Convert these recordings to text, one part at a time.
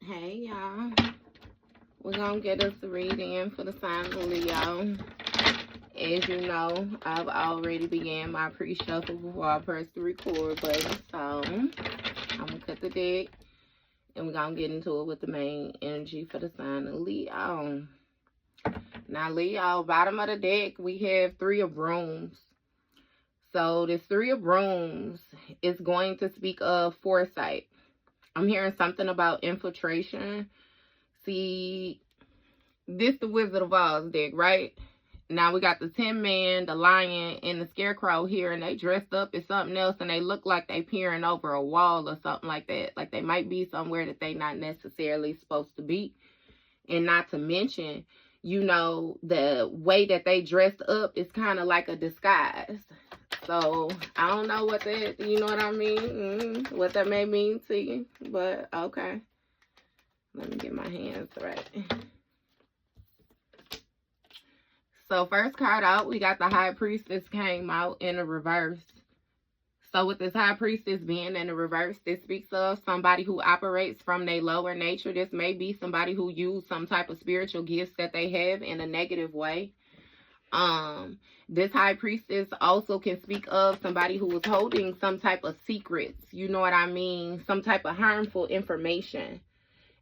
Hey y'all, we're gonna get us a reading for the sign of Leo. As you know, I've already began my pre-shuffle before I press the record button, so I'm gonna cut the deck and we're gonna get into it with the main energy for the sign of Leo. Now Leo, bottom of the deck, we have Three of Brooms. So this Three of Brooms is going to speak of foresight. I'm hearing something about infiltration. See, this the Wizard of Oz deck, right? Now we got the Tin Man, the Lion, and the Scarecrow here, and they dressed up as something else, and they look like they peering over a wall or something like that. Like they might be somewhere that they not necessarily supposed to be. And not to mention, you know, the way that they dressed up is kind of like a disguise. So, I don't know what that, you know what I mean? What that may mean to you. But, okay. Let me get my hands right. So, first card out, we got the High Priestess came out in a reverse. So, with this High Priestess being in a reverse, this speaks of somebody who operates from their lower nature. This may be somebody who used some type of spiritual gifts that they have in a negative way. This High Priestess also can speak of somebody who was holding some type of secrets, you know what I mean, some type of harmful information.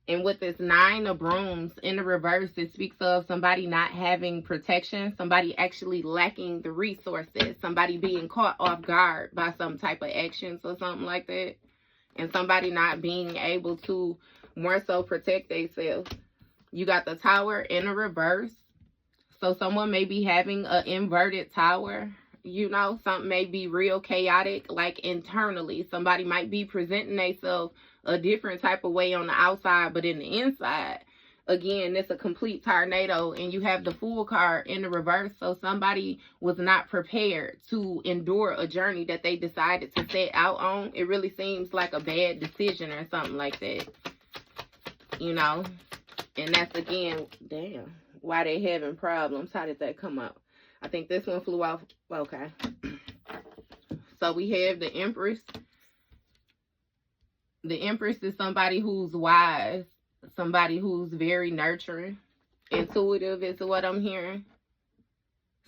And with this Nine of Brooms in the reverse, it speaks of somebody not having protection, somebody actually lacking the resources, somebody being caught off guard by some type of actions or something like that, and somebody not being able to more so protect themselves. You got the Tower in the reverse. So someone may be having an inverted tower, you know, something may be real chaotic, like internally. Somebody might be presenting themselves a different type of way on the outside, but in the inside, again, it's a complete tornado, and you have the Fool card in the reverse. So somebody was not prepared to endure a journey that they decided to set out on. It really seems like a bad decision or something like that, you know, and that's, again, damn. Why they having problems. How did that come out? I think this one flew off. Okay. So we have the Empress. The Empress is somebody who's wise. Somebody who's very nurturing. Intuitive is what I'm hearing.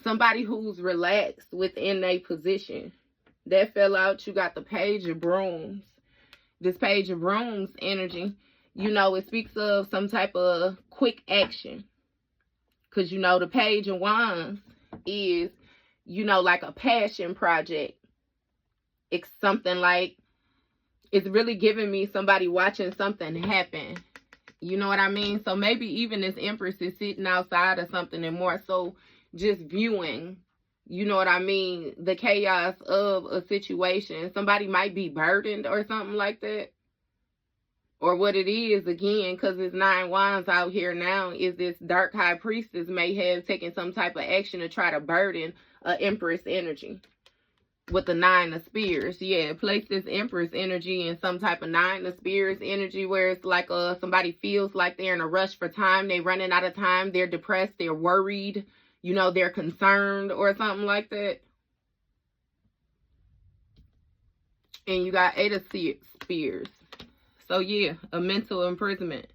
Somebody who's relaxed within their position. That fell out. You got the Page of Brooms. This Page of Brooms energy, you know, it speaks of some type of quick action. Because, you know, the Page of Wands is, you know, like a passion project. It's something like, it's really giving me somebody watching something happen. You know what I mean? So maybe even this Empress is sitting outside or something and more so just viewing, you know what I mean, the chaos of a situation. Somebody might be burdened or something like that. Or what it is, again, because it's 9 wands out here now, is this dark High Priestess may have taken some type of action to try to burden Empress energy. With the 9 of Spears. Yeah, place this Empress energy in some type of 9 of Spears energy where it's like somebody feels like they're in a rush for time. They're running out of time. They're depressed. They're worried. You know, they're concerned or something like that. And you got 8 of Spears. So, yeah, a mental imprisonment.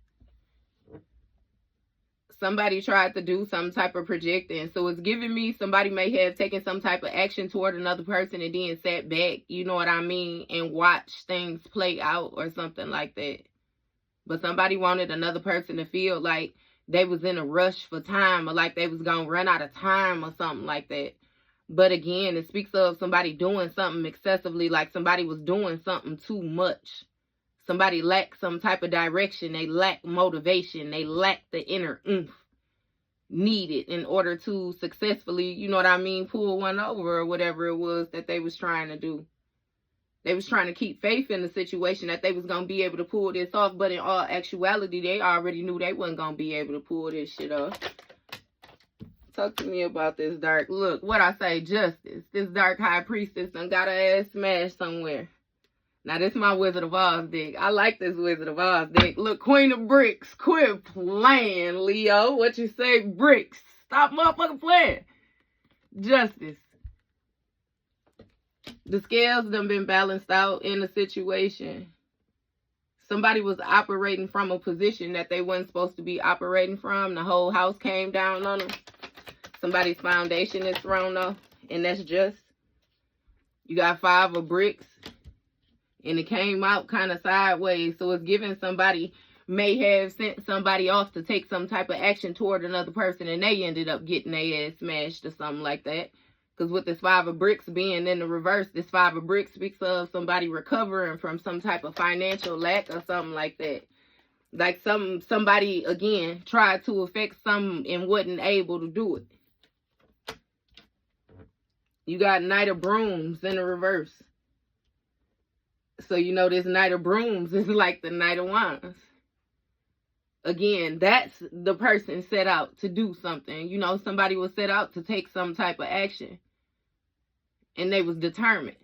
Somebody tried to do some type of projecting. So, it's giving me somebody may have taken some type of action toward another person and then sat back, you know what I mean, and watched things play out or something like that. But somebody wanted another person to feel like they was in a rush for time or like they was going to run out of time or something like that. But, again, it speaks of somebody doing something excessively, like somebody was doing something too much. Somebody lacked some type of direction. They lack motivation. They lack the inner oomph needed in order to successfully, you know what I mean, pull one over or whatever it was that they was trying to do. They was trying to keep faith in the situation that they was going to be able to pull this off. But in all actuality, they already knew they wasn't going to be able to pull this shit off. Talk to me about this dark. Look, what I say, justice. This dark High Priestess done got her ass smashed somewhere. Now, this is my Wizard of Oz deck. I like this Wizard of Oz deck. Look, Queen of Bricks. Quit playing, Leo. What you say? Bricks. Stop motherfucking playing. Justice. The scales done been balanced out in the situation. Somebody was operating from a position that they weren't supposed to be operating from. The whole house came down on them. Somebody's foundation is thrown off. And that's just, you got 5 of bricks. And it came out kind of sideways. So it's giving somebody may have sent somebody off to take some type of action toward another person. And they ended up getting their ass smashed or something like that. Because with this 5 of bricks being in the reverse, this 5 of bricks speaks of somebody recovering from some type of financial lack or something like that. Like somebody, again, tried to affect something and wasn't able to do it. You got Knight of Brooms in the reverse. So you know this Knight of Brooms is like the Knight of Wands. Again, that's the person set out to do something. You know, somebody was set out to take some type of action. And they was determined.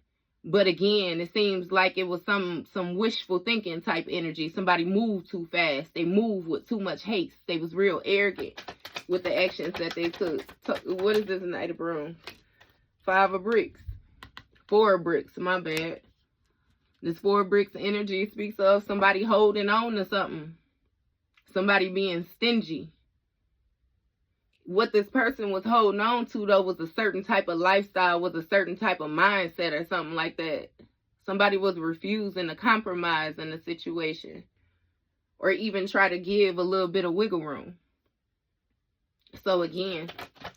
But again, it seems like it was some wishful thinking type energy. Somebody moved too fast. They moved with too much haste. They was real arrogant with the actions that they took. What is this Knight of Brooms? 5 of bricks. 4 of bricks, my bad. This 4 of bricks energy speaks of somebody holding on to something. Somebody being stingy. What this person was holding on to, though, was a certain type of lifestyle, was a certain type of mindset or something like that. Somebody was refusing to compromise in a situation. Or even try to give a little bit of wiggle room. So again,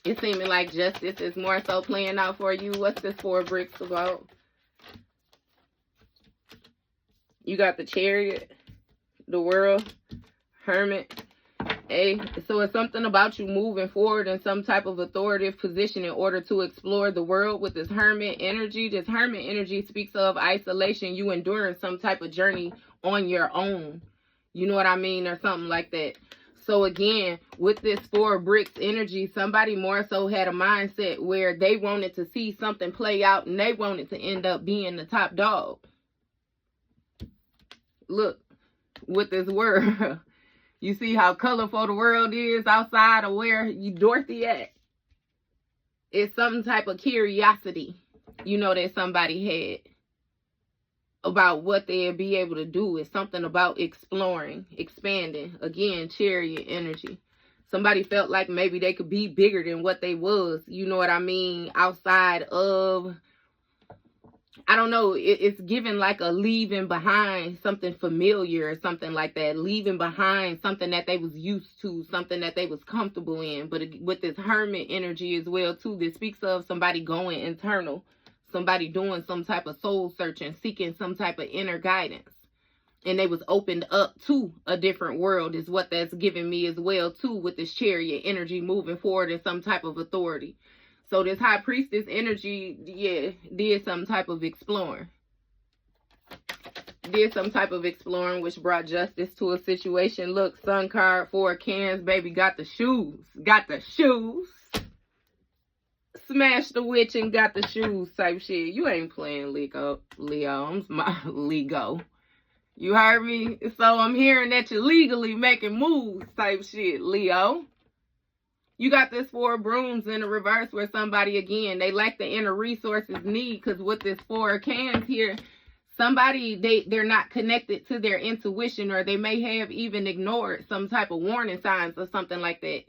it's seeming like justice is more so playing out for you. What's this 4 of bricks about? You got the Chariot, the World, Hermit. So it's something about you moving forward in some type of authoritative position in order to explore the world with this Hermit energy. This Hermit energy speaks of isolation. You enduring some type of journey on your own. You know what I mean? Or something like that. So again, with this 4 of bricks energy, somebody more so had a mindset where they wanted to see something play out and they wanted to end up being the top dog. Look, with this world, you see how colorful the world is outside of where you Dorothy at. It's some type of curiosity, you know, that somebody had about what they'd be able to do. It's something about exploring, expanding. Again, Chariot energy. Somebody felt like maybe they could be bigger than what they was. You know what I mean? Outside of, I don't know, it's given like a leaving behind something familiar or something like that. Leaving behind something that they was used to, something that they was comfortable in. But with this Hermit energy as well too, this speaks of somebody going internal. Somebody doing some type of soul searching, seeking some type of inner guidance. And they was opened up to a different world is what that's giving me as well too, with this Chariot energy moving forward in some type of authority. So this High Priestess energy, yeah, did some type of exploring. Did some type of exploring, which brought justice to a situation. Look, Sun card, 4 of cans, baby, got the shoes. Got the shoes. Smashed the witch and got the shoes type shit. You ain't playing Leo. I'm my Lego. You heard me? So I'm hearing that you're legally making moves type shit, Leo. You got this 4 of brooms in the reverse where somebody, again, they lack the inner resources need, because with this 4 of cans here, somebody, they're not connected to their intuition, or they may have even ignored some type of warning signs or something like that.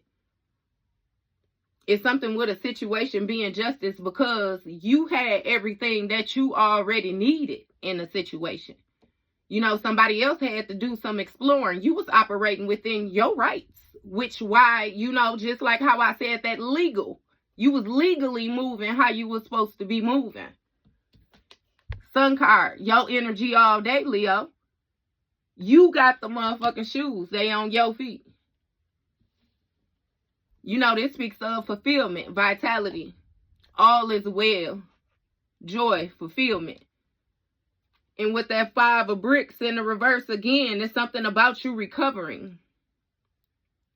It's something with a situation being justice because you had everything that you already needed in a situation. You know, somebody else had to do some exploring. You was operating within your rights, which why, you know, just like how I said that legal. You was legally moving how you was supposed to be moving. Sun card, your energy all day, Leo. You got the motherfucking shoes. They on your feet. You know, this speaks of fulfillment, vitality. All is well. Joy, fulfillment. And with that 5 of bricks in the reverse again, it's something about you recovering.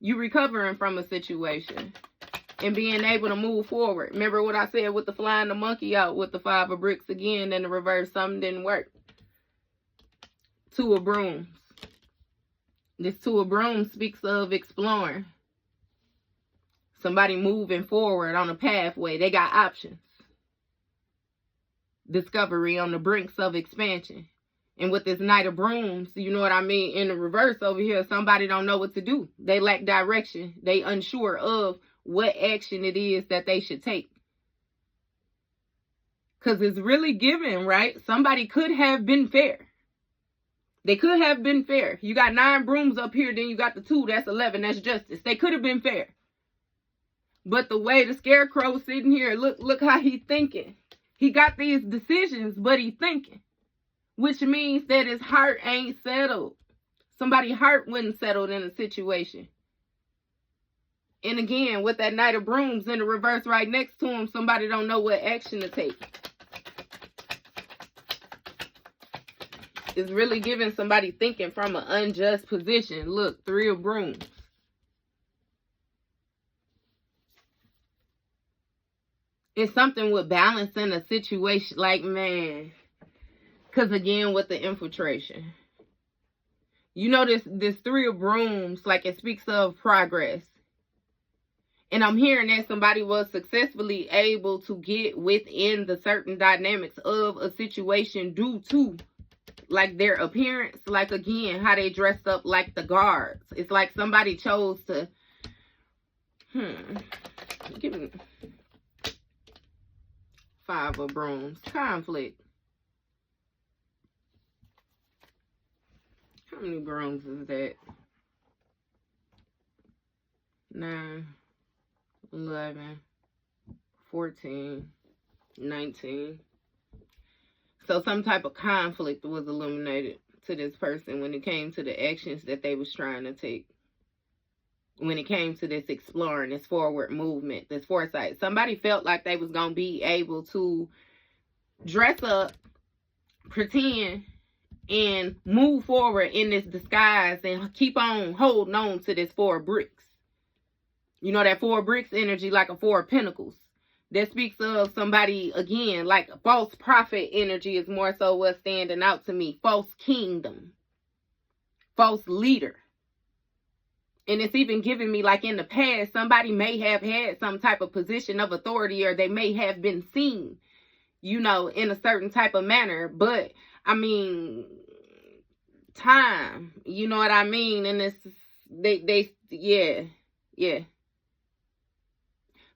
You recovering from a situation. And being able to move forward. Remember what I said with the flying the monkey out with the 5 of bricks again in the reverse. Something didn't work. 2 of brooms. This 2 of brooms speaks of exploring. Somebody moving forward on a pathway. They got options. Discovery on the brinks of expansion. And with this Knight of Brooms, you know what I mean? In the reverse over here, somebody don't know what to do. They lack direction. They unsure of what action it is that they should take. Because it's really given, right? Somebody could have been fair. They could have been fair. You got 9 brooms up here, then you got the 2, that's 11, that's justice. They could have been fair. But the way the scarecrow's sitting here, look how he thinking. He got these decisions, but he thinking. Which means that his heart ain't settled. Somebody's heart wasn't settled in a situation. And again, with that Knight of Brooms in the reverse right next to him, somebody don't know what action to take. It's really giving somebody thinking from an unjust position. Look, 3 of Brooms. It's something with balancing a situation. Like, man. Because again, with the infiltration. You know, this 3 of Brooms, like it speaks of progress. And I'm hearing that somebody was successfully able to get within the certain dynamics of a situation due to, like, their appearance. Like, again, how they dressed up like the guards. It's like somebody chose to, give me 5 of Brooms. Conflict. How many brooms is that? 9, 11, 14, 19. So some type of conflict was illuminated to this person when it came to the actions that they was trying to take. When it came to this exploring, this forward movement, this foresight. Somebody felt like they was going to be able to dress up, pretend, and move forward in this disguise and keep on holding on to this 4 bricks. You know, that 4 bricks energy, like a 4 of Pentacles. That speaks of somebody, again, like a false prophet energy is more so what's standing out to me. False kingdom. False leader. And it's even giving me, like, in the past, somebody may have had some type of position of authority, or they may have been seen, you know, in a certain type of manner. But, I mean, time, you know what I mean? And it's, yeah.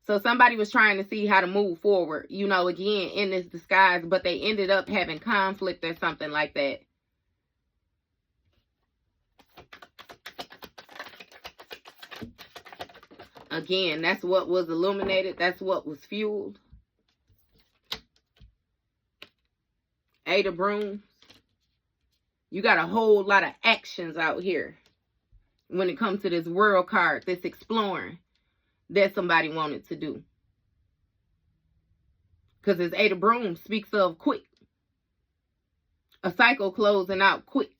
So somebody was trying to see how to move forward, you know, again, in this disguise, but they ended up having conflict or something like that. Again, that's what was illuminated. That's what was fueled. 8 of Brooms. You got a whole lot of actions out here when it comes to this world card, this exploring that somebody wanted to do. Because this 8 of Brooms speaks of quick. A cycle closing out quick.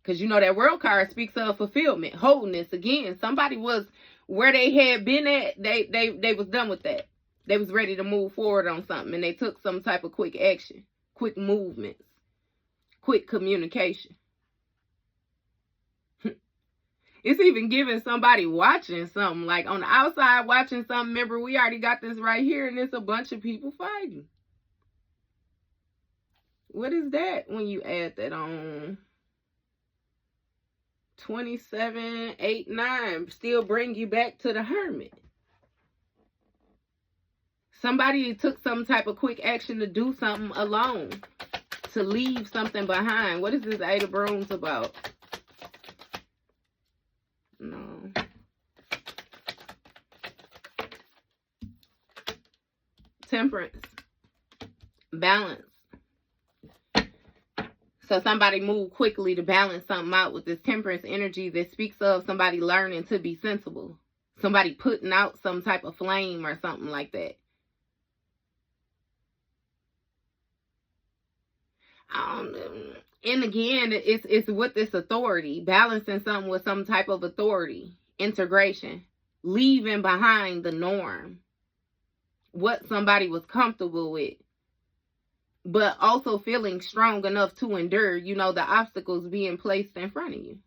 Because you know that world card speaks of fulfillment, wholeness. Again, somebody was where they had been at, they was done with that. They was ready to move forward on something, and they took some type of quick action, quick movements, quick communication. It's even giving somebody watching something, like on the outside watching something. Remember, we already got this right here, and it's a bunch of people fighting. What is that when you add that on? 27, 8, 9 still bring you back to the Hermit. Somebody took some type of quick action to do something alone, to leave something behind. What is this 8 of Brooms about? No. Temperance. Balance. So somebody moved quickly to balance something out with this temperance energy that speaks of somebody learning to be sensible. Somebody putting out some type of flame or something like that. And again, it's with this authority. Balancing something with some type of authority. Integration. Leaving behind the norm. What somebody was comfortable with. But also feeling strong enough to endure, you know, the obstacles being placed in front of you.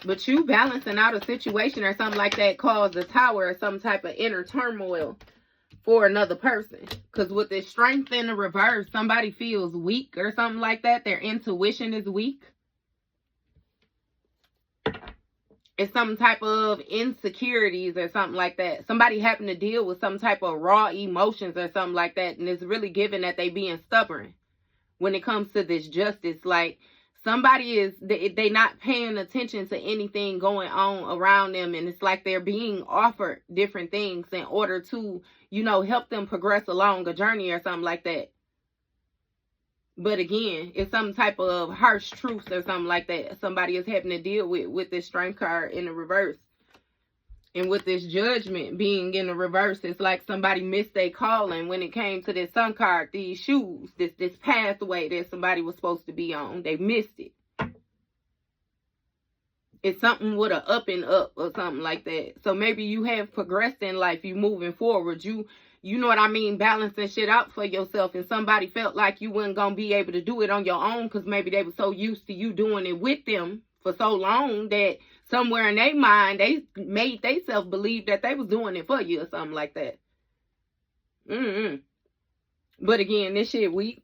But you balancing out a situation or something like that caused a tower or some type of inner turmoil for another person. Because with this strength in the reverse, somebody feels weak or something like that. Their intuition is weak. It's some type of insecurities or something like that. Somebody having to deal with some type of raw emotions or something like that. And it's really given that they being stubborn when it comes to this justice. Like, somebody is, they not paying attention to anything going on around them. And it's like they're being offered different things in order to, you know, help them progress along a journey or something like that. But again, it's some type of harsh truths or something like that somebody is having to deal with this strength card in the reverse. And with this judgment being in the reverse, it's like somebody missed their calling when it came to this sun card, these shoes, this pathway that somebody was supposed to be on. They missed it. It's something with a up and up or something like that. So maybe you have progressed in life. You moving forward. You know what I mean? Balancing shit out for yourself. And somebody felt like you weren't going to be able to do it on your own because maybe they were so used to you doing it with them for so long that somewhere in their mind, they made themselves believe that they was doing it for you or something like that. But again, this shit weak.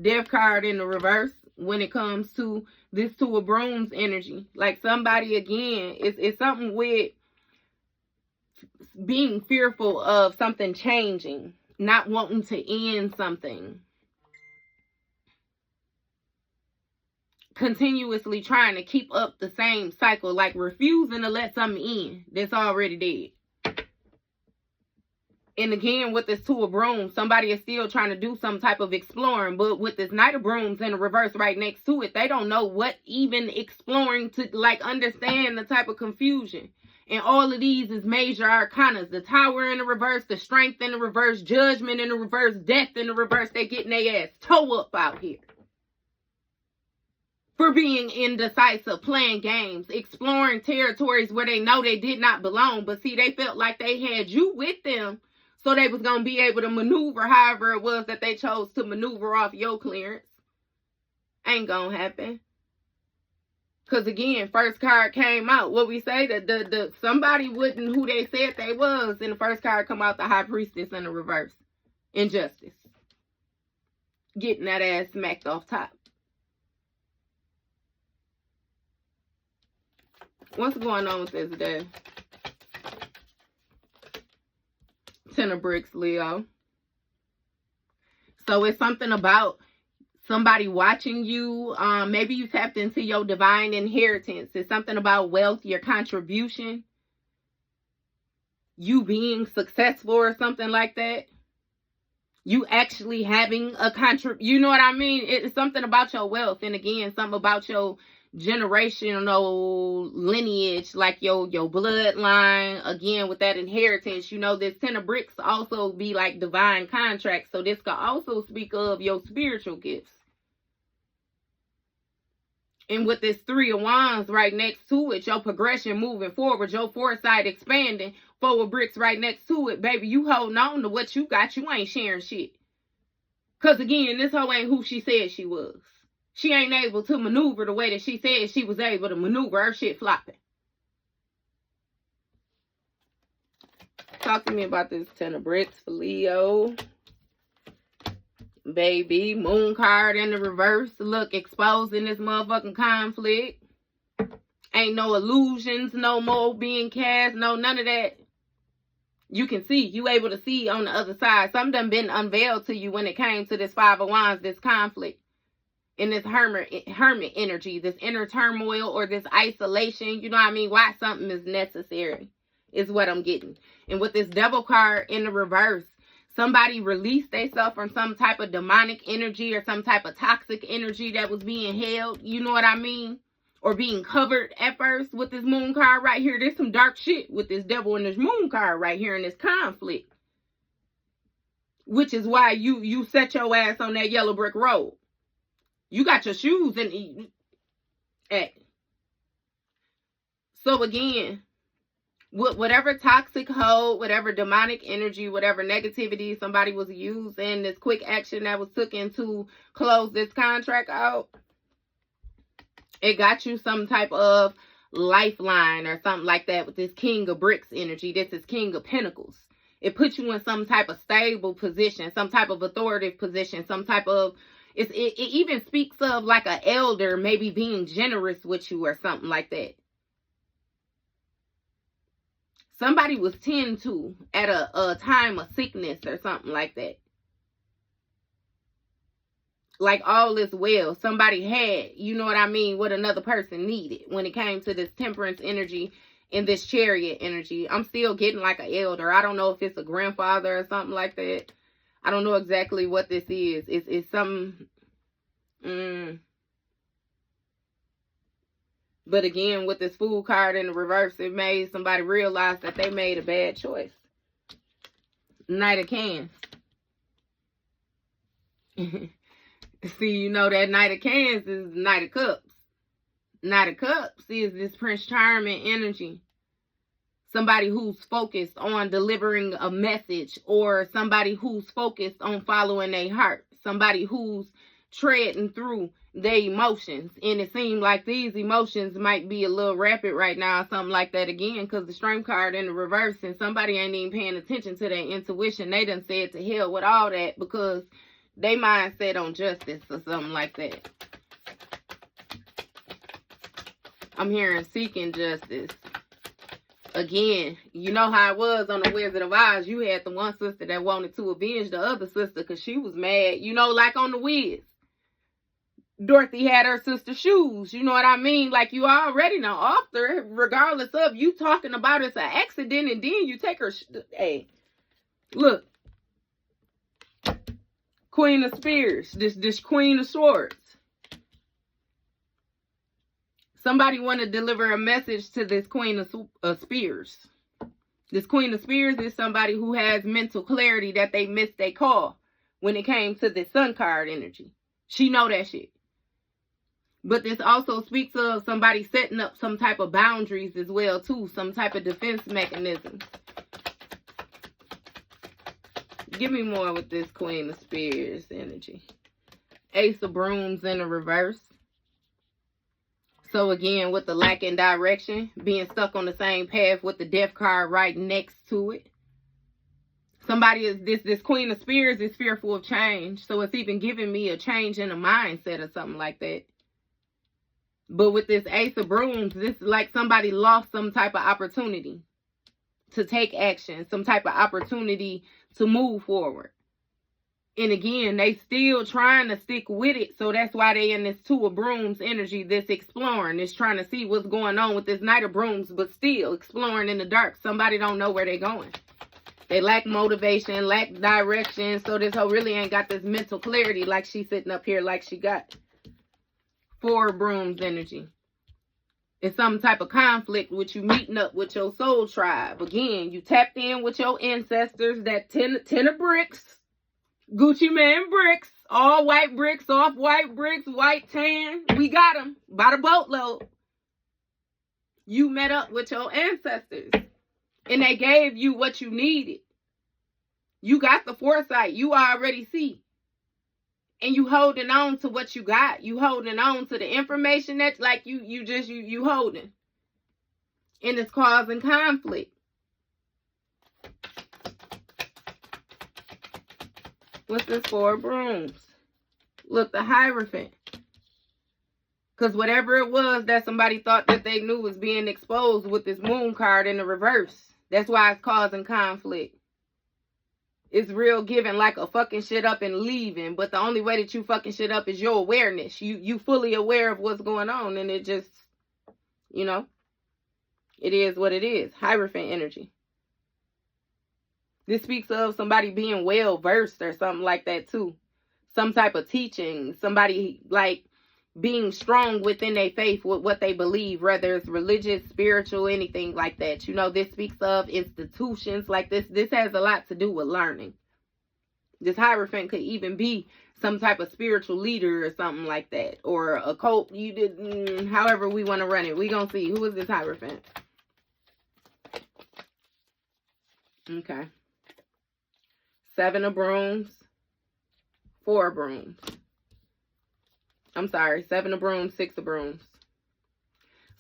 Death card in the reverse when it comes to this Two of Brooms energy. Like somebody, again, it's something with being fearful of something changing, not wanting to end something, continuously trying to keep up the same cycle, like refusing to let something in that's already dead. And again, with this Two of Brooms, somebody is still trying to do some type of exploring, but with this Knight of Brooms in the reverse right next to it, they don't know what even exploring to, like, understand the type of confusion. And all of these is major arcanas. The Tower in the reverse, the Strength in the reverse, Judgment in the reverse, Death in the reverse. They getting their ass toe up out here for being indecisive, playing games, exploring territories where they know they did not belong. But see, they felt like they had you with them, so they was going to be able to maneuver however it was that they chose to maneuver off your clearance. Ain't going to happen. Because again, first card came out. What we say, that the somebody wasn't who they said they was. And the first card come out, the High Priestess in the reverse. Injustice. Getting that ass smacked off top. What's going on with this day? Ten of Bricks, Leo. So it's something about somebody watching you. Maybe you tapped into your divine inheritance. It's something about wealth, your contribution, you being successful or something like that. You actually having a you know what I mean? It's something about your wealth. And again, something about your generational lineage, like your bloodline. Again, with that inheritance, you know, this Ten of Bricks also be like divine contracts. So this could also speak of your spiritual gifts. And with this Three of Wands right next to it, your progression moving forward, your foresight expanding, Four of Bricks right next to it, baby, you holding on to what you got. You ain't sharing shit. Because again, this hoe ain't who she said she was. She ain't able to maneuver the way that she said she was able to maneuver. Her shit flopping. Talk to me about this Ten of Bricks for Leo. Baby, Moon card in the reverse. Look, exposing this motherfucking conflict. Ain't no illusions, no more being cast, no none of that. You can see, you able to see on the other side. Something done been unveiled to you when it came to this Five of Wands, this conflict. In this hermit energy, this inner turmoil or this isolation. You know what I mean? Why something is necessary is what I'm getting. And with this Devil card in the reverse, somebody released themselves from some type of demonic energy or some type of toxic energy that was being held. You know what I mean? Or being covered at first with this Moon card right here. There's some dark shit with this Devil and this Moon card right here in this conflict. Which is why you set your ass on that yellow brick road. You got your shoes in. So again, whatever toxic hold, whatever demonic energy, whatever negativity somebody was using, this quick action that was taken to close this contract out, it got you some type of lifeline or something like that with this King of Bricks energy. This is King of Pentacles. It puts you in some type of stable position, some type of authoritative position, some type of, it even speaks of like an elder maybe being generous with you or something like that. Somebody was tend to at a time of sickness or something like that. Like all is well. Somebody had, you know what I mean, what another person needed when it came to this temperance energy and this chariot energy. I'm still getting like an elder. I don't know if it's a grandfather or something like that. I don't know exactly what this is. It's something. But again, with this Fool card in the reverse, it made somebody realize that they made a bad choice. Knight of Cans. See, you know that Knight of Cans is Knight of Cups. Knight of Cups is this Prince Charming energy. Somebody who's focused on delivering a message, or somebody who's focused on following their heart. Somebody who's treading through their emotions. And it seems like these emotions might be a little rapid right now, something like that again, because the Strength card in the reverse, and somebody ain't even paying attention to their intuition. They done said to hell with all that because they mindset on justice or something like that. I'm hearing seeking justice. Again, you know how it was on the Wizard of Oz. You had the one sister that wanted to avenge the other sister because she was mad. You know, like on the Wiz. Dorothy had her sister's shoes. You know what I mean? Like, you already know, author, regardless of you talking about it's an accident, and then you take her. Hey, look. Queen of Spears. This Queen of Swords. Somebody want to deliver a message to this Queen of Spears. This Queen of Spears is somebody who has mental clarity that they missed their call when it came to the Sun card energy. She know that shit. But this also speaks of somebody setting up some type of boundaries as well, too. Some type of defense mechanism. Give me more with this Queen of Spears energy. Ace of Brooms in the reverse. So again, with the lack in direction, being stuck on the same path with the Death card right next to it. Somebody is, this Queen of Spears is fearful of change. So it's even giving me a change in the mindset or something like that. But with this Ace of Brooms, this is like somebody lost some type of opportunity to take action. Some type of opportunity to move forward. And again, they still trying to stick with it. So that's why they in this Two of Brooms energy, this exploring, this trying to see what's going on with this Knight of Brooms, but still exploring in the dark. Somebody don't know where they're going. They lack motivation, lack direction. So this hoe really ain't got this mental clarity like she's sitting up here like she got. Four of Brooms energy. It's some type of conflict with you meeting up with your soul tribe. Again, you tapped in with your ancestors, that 10 of bricks. Gucci Man bricks, all white bricks, off-white bricks, white tan. We got them by the boatload. You met up with your ancestors, and they gave you what you needed. You got the foresight. You already see. And you holding on to what you got. You holding on to the information that's like you holding. And it's causing conflict. What's this Four of Brooms? Look, the Hierophant. Because whatever it was that somebody thought that they knew was being exposed with this Moon card in the reverse. That's why it's causing conflict. It's real giving like a fucking shit up and leaving. But the only way that you fucking shit up is your awareness. You fully aware of what's going on. And it just, you know, it is what it is. Hierophant energy. This speaks of somebody being well versed or something like that too. Some type of teaching. Somebody like being strong within their faith with what they believe. Whether it's religious, spiritual, anything like that. You know, this speaks of institutions like this. This has a lot to do with learning. This Hierophant could even be some type of spiritual leader or something like that. Or a cult. You did, however we want to run it. We gonna see. Who is this Hierophant? Okay. 7 of Brooms. 4 of Brooms. I'm sorry. 7 of Brooms, 6 of Brooms.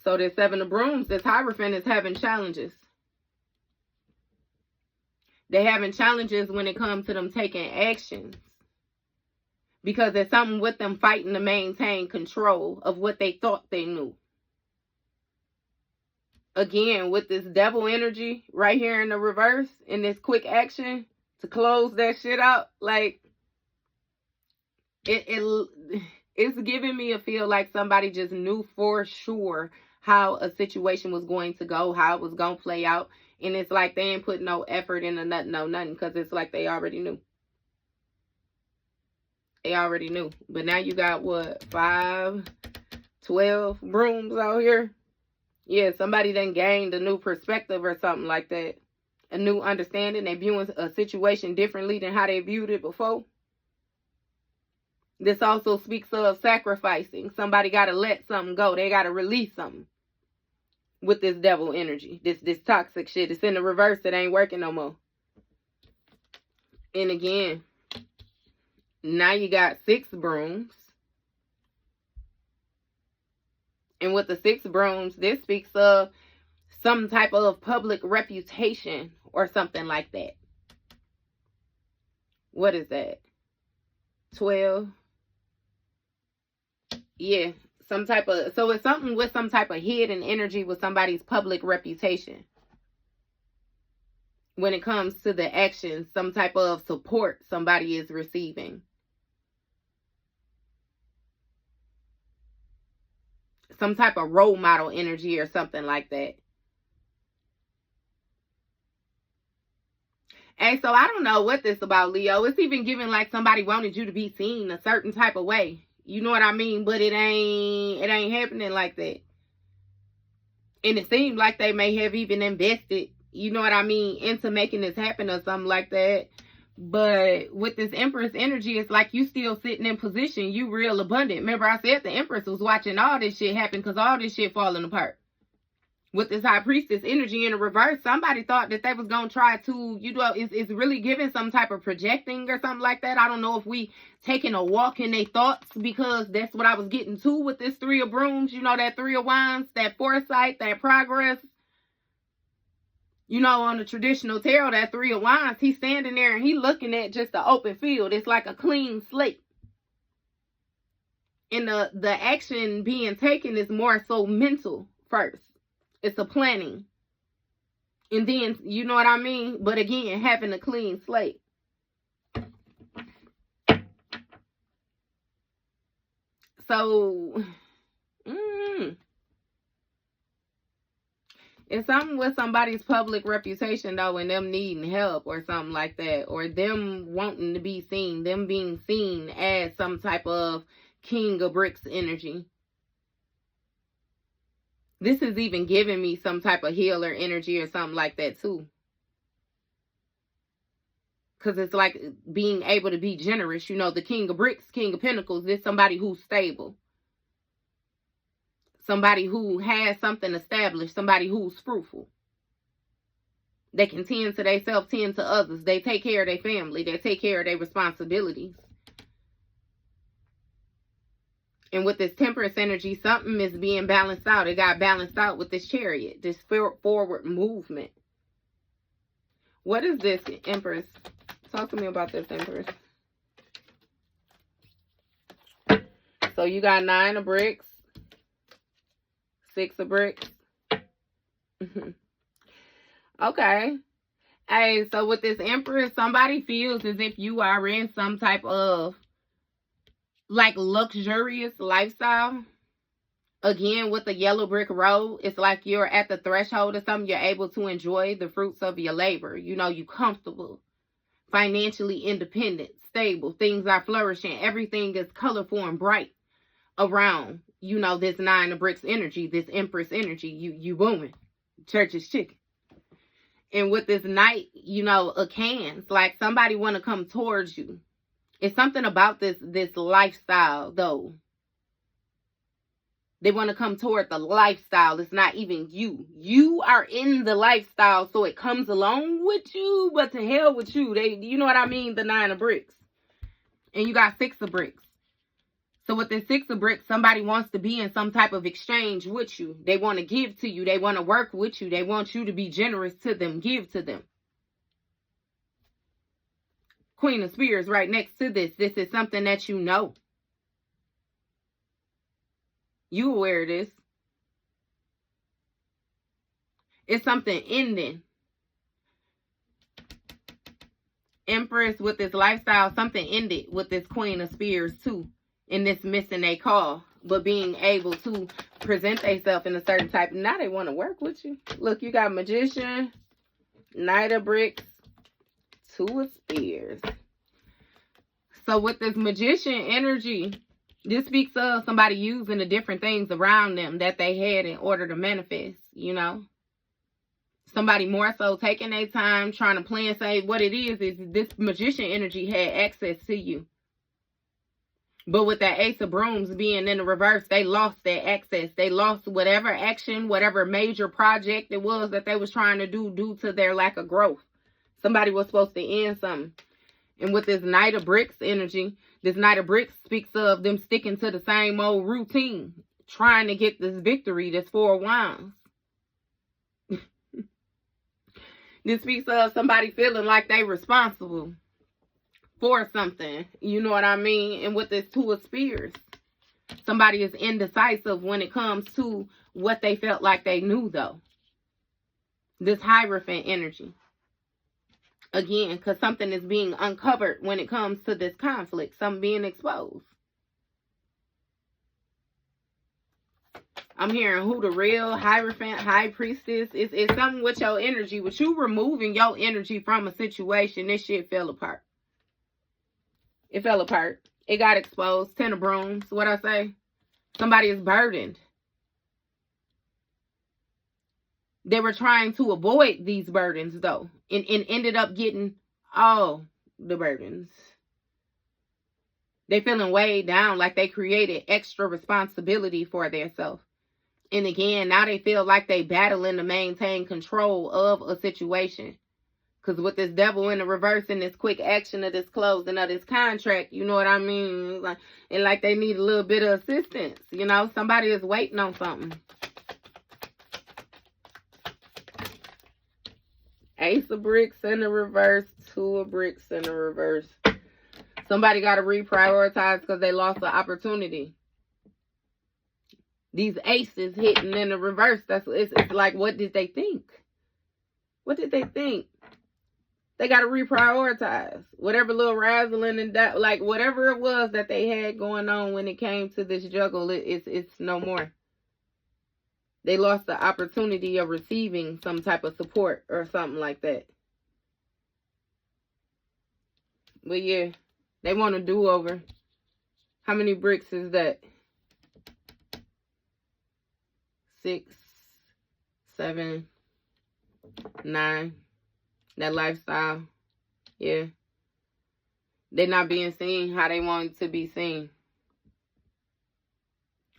So this 7 of Brooms, this Hierophant is having challenges. They having challenges when it comes to them taking actions. Because there's something with them fighting to maintain control of what they thought they knew. Again, with this devil energy right here in the reverse, in this quick action to close that shit out, like, it's giving me a feel like somebody just knew for sure how a situation was going to go, how it was going to play out. And it's like they ain't put no effort into nothing, because it's like they already knew. They already knew. But now you got, what, 5, 12 brooms out here? Yeah, somebody then gained a new perspective or something like that. A new understanding. They viewing a situation differently than how they viewed it before. This also speaks of sacrificing. Somebody got to let something go. They got to release something with this devil energy. This toxic shit. It's in the reverse. It ain't working no more. And again, now you got 6 brooms. And with the 6 brooms, this speaks of some type of public reputation or something like that. What is that? 12. Yeah, some type of, so it's something with some type of hidden energy with somebody's public reputation. When it comes to the actions, some type of support somebody is receiving. Some type of role model energy or something like that. And so I don't know what this about, Leo. It's even giving like somebody wanted you to be seen a certain type of way. You know what I mean? But it ain't happening like that. And it seems like they may have even invested, you know what I mean, into making this happen or something like that. But with this Empress energy, it's like you still sitting in position. You real abundant. Remember I said the Empress was watching all this shit happen because all this shit falling apart. With this High Priestess energy in the reverse, somebody thought that they was going to try to, you know, it's really giving some type of projecting or something like that. I don't know if we taking a walk in their thoughts, because that's what I was getting to with this 3 of brooms. You know, that 3 of wands, that foresight, that progress. You know, on the traditional tarot, that 3 of wands, he's standing there and he looking at just the open field. It's like a clean slate. And the action being taken is more so mental first. It's a planning. And then, you know what I mean? But again, having a clean slate. So, it's something with somebody's public reputation, though, and them needing help or something like that. Or them wanting to be seen. Them being seen as some type of King of Bricks energy. This is even giving me some type of healer energy or something like that, too. Because it's like being able to be generous. You know, the King of Bricks, King of Pentacles, is somebody who's stable. Somebody who has something established. Somebody who's fruitful. They can tend to themselves, tend to others. They take care of their family. They take care of their responsibilities. And with this Temperance energy, something is being balanced out. It got balanced out with this Chariot. This forward movement. What is this, Empress? Talk to me about this, Empress. So you got 9 of bricks. 6 of bricks. Okay. Hey, so with this Empress, somebody feels as if you are in some type of like luxurious lifestyle. Again, with the yellow brick road, it's like you're at the threshold of something. You're able to enjoy the fruits of your labor. You know, you're comfortable, financially independent, stable. Things are flourishing. Everything is colorful and bright around, you know, this 9 of bricks energy, this Empress energy. You booming. Church is chicken. And with this Knight, you know, a cans, like somebody want to come towards you. It's something about this lifestyle, though. They want to come toward the lifestyle. It's not even you. You are in the lifestyle, so it comes along with you, but to hell with you. You know what I mean? The 9 of bricks. And you got 6 of bricks. So with the 6 of bricks, somebody wants to be in some type of exchange with you. They want to give to you. They want to work with you. They want you to be generous to them. Give to them. Queen of Spears right next to this. This is something that you know. You aware of this. It's something ending. Empress with this lifestyle, something ended with this Queen of Spears too. In this missing a call, but being able to present themselves in a certain type. Now they want to work with you. Look, you got Magician, Knight of Bricks, Two of Spears. So with this Magician energy, this speaks of somebody using the different things around them that they had in order to manifest, you know. Somebody more so taking their time, trying to plan, say what it is this Magician energy had access to you. But with that Ace of Brooms being in the reverse, they lost that access. They lost whatever action, whatever major project it was that they was trying to do due to their lack of growth. Somebody was supposed to end something. And with this Knight of Bricks energy, this Knight of Bricks speaks of them sticking to the same old routine, trying to get this victory, this Four of Wands. This speaks of somebody feeling like they responsible for something, you know what I mean? And with this Two of Spears, somebody is indecisive when it comes to what they felt like they knew, though. This Hierophant energy. Again, because something is being uncovered when it comes to this conflict. Something being exposed. I'm hearing who the real Hierophant, High Priestess is. It's something with your energy. With you removing your energy from a situation, this shit fell apart. It fell apart. It got exposed. 10 of Brooms. What I say? Somebody is burdened. They were trying to avoid these burdens, though. And ended up getting all the burdens. They feeling weighed down like they created extra responsibility for themselves. And again, now they feel like they battling to maintain control of a situation. Because with this Devil in the reverse and this quick action of this closing of this contract, you know what I mean? Like they need a little bit of assistance. You know, somebody is waiting on something. Ace of Bricks in the reverse. Two of Bricks in the reverse. Somebody got to reprioritize because they lost the opportunity. These aces hitting in the reverse. It's like, what did they think? What did they think? They got to reprioritize. Whatever little razzling and that, like whatever it was that they had going on when it came to this juggle, it's no more. They lost the opportunity of receiving some type of support or something like that. But yeah, they want a do-over. How many bricks is that? 6, 7, 9. That lifestyle. Yeah. They're not being seen how they want to be seen.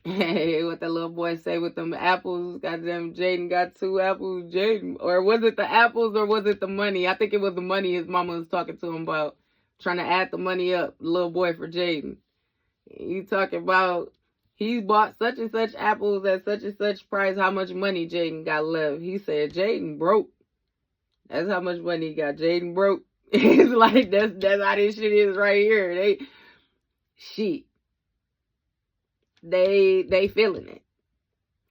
Hey, what the little boy say with them apples? Goddamn, Jaden got 2 apples. Jaden. Or was it the apples or was it the money? I think it was the money his mama was talking to him about. Trying to add the money up. Little boy for Jaden. You talking about he bought such and such apples at such and such price. How much money Jaden got left? He said Jaden broke. That's how much money he got. Jaden broke. It's like that's how this shit is right here. They feeling it.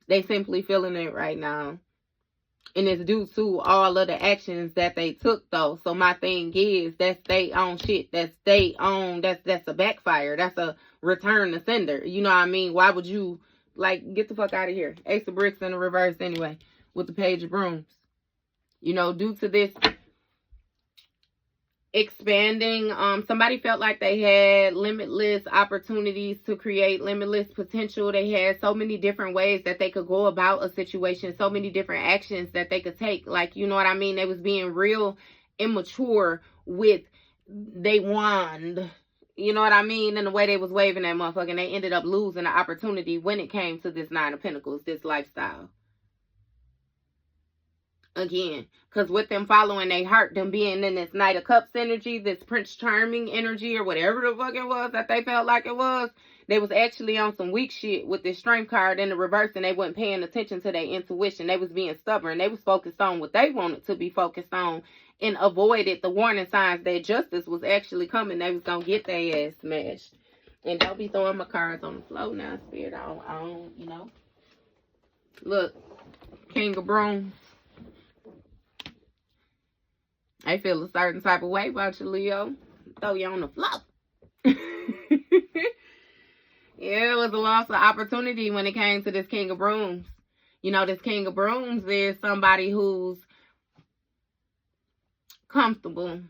They simply feeling it right now. And it's due to all of the actions that they took, though. So my thing is, that's they own shit. That's they own. That's a backfire. That's a return to sender. You know what I mean? Why would you, like, get the fuck out of here? Ace of Bricks in the reverse anyway, with the Page of Brooms. You know, due to this expanding, somebody felt like they had limitless opportunities to create limitless potential. They had so many different ways that they could go about a situation, so many different actions that they could take. Like, you know what I mean? They was being real immature with they wand. You know what I mean? And the way they was waving that motherfucker, and they ended up losing the opportunity when it came to this 9 of Pentacles, this lifestyle. Again, because with them following their heart, them being in this Knight of Cups energy, this Prince Charming energy, or whatever the fuck it was that they felt like it was, they was actually on some weak shit with this Strength card in the reverse, and they wasn't paying attention to their intuition. They was being stubborn. They was focused on what they wanted to be focused on and avoided the warning signs that justice was actually coming. They was gonna get their ass smashed. And don't be throwing my cards on the floor now, Spirit. I don't, you know. Look, King of Brooms. I feel a certain type of way about you, Leo. Throw you on the floor. Yeah, it was a loss of opportunity when it came to this King of Brooms. You know, this King of Brooms is somebody who's comfortable.